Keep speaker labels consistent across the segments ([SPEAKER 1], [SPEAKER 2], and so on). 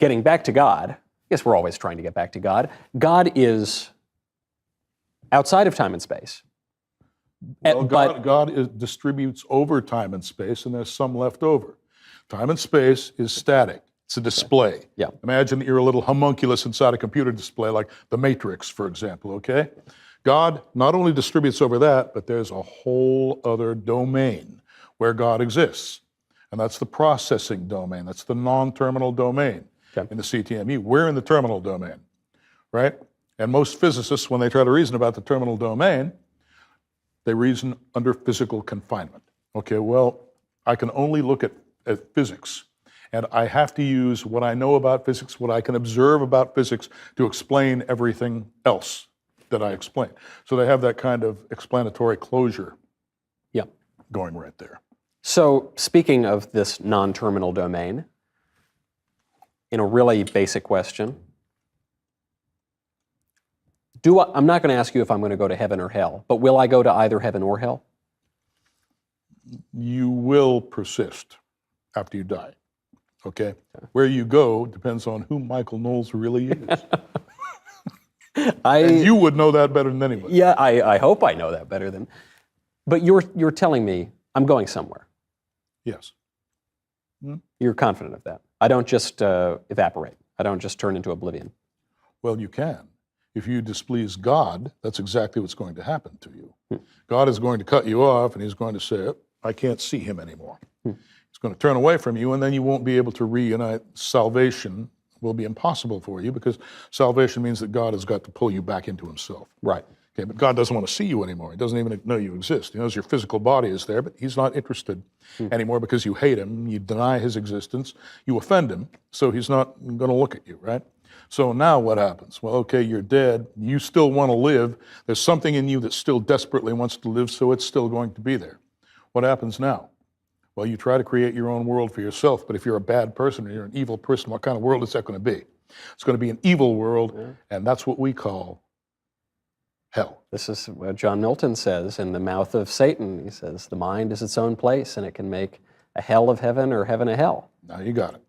[SPEAKER 1] getting back to God, I guess we're always trying to get back to God. God is outside of time and space.
[SPEAKER 2] Well, God distributes over time and space, and there's some left over. Time and space is static. It's a display.
[SPEAKER 1] Okay. Yeah.
[SPEAKER 2] Imagine that you're a little homunculus inside a computer display, like the Matrix, for example, okay? God not only distributes over that, but there's a whole other domain where God exists. And that's the processing domain. That's the non-terminal domain in the CTMU. We're in the terminal domain, right? And most physicists, when they try to reason about the terminal domain, they reason under physical confinement. Okay, well, I can only look at physics, and I have to use what I know about physics, what I can observe about physics, to explain everything else that I explain. So they have that kind of explanatory closure going right there.
[SPEAKER 1] So speaking of this non-terminal domain, in a really basic question, I'm not going to ask you if I'm going to go to heaven or hell, but will I go to either heaven or hell?
[SPEAKER 2] You will persist after you die, okay? Where you go depends on who Michael Knowles really is. And you would know that better than anyone.
[SPEAKER 1] Yeah, I hope I know that better than. But you're telling me I'm going somewhere.
[SPEAKER 2] Yes.
[SPEAKER 1] You're confident of that. I don't just evaporate. I don't just turn into oblivion.
[SPEAKER 2] Well, you can. If you displease God, that's exactly what's going to happen to you. God is going to cut you off, and he's going to say, I can't see him anymore. He's going to turn away from you, and then you won't be able to reunite. Salvation will be impossible for you, because salvation means that God has got to pull you back into himself.
[SPEAKER 1] Right.
[SPEAKER 2] Okay, but God doesn't want to see you anymore. He doesn't even know you exist. He knows your physical body is there, but he's not interested anymore, because you hate him, you deny his existence, you offend him, so he's not going to look at you, right? So now what happens? Well, okay, you're dead. You still want to live. There's something in you that still desperately wants to live, so it's still going to be there. What happens now? Well, you try to create your own world for yourself, but if you're a bad person or you're an evil person, what kind of world is that going to be? It's going to be an evil world, and that's what we call hell.
[SPEAKER 1] This is what John Milton says in The Mouth of Satan. He says, the mind is its own place, and it can make a hell of heaven or heaven a hell.
[SPEAKER 2] Now you got it.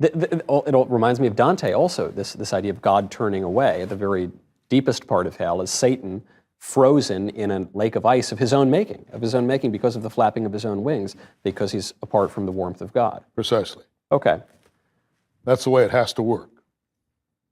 [SPEAKER 1] It reminds me of Dante also, this idea of God turning away. The very deepest part of hell is Satan frozen in a lake of ice of his own making because of the flapping of his own wings, because he's apart from the warmth of God.
[SPEAKER 2] Precisely.
[SPEAKER 1] Okay.
[SPEAKER 2] That's the way it has to work.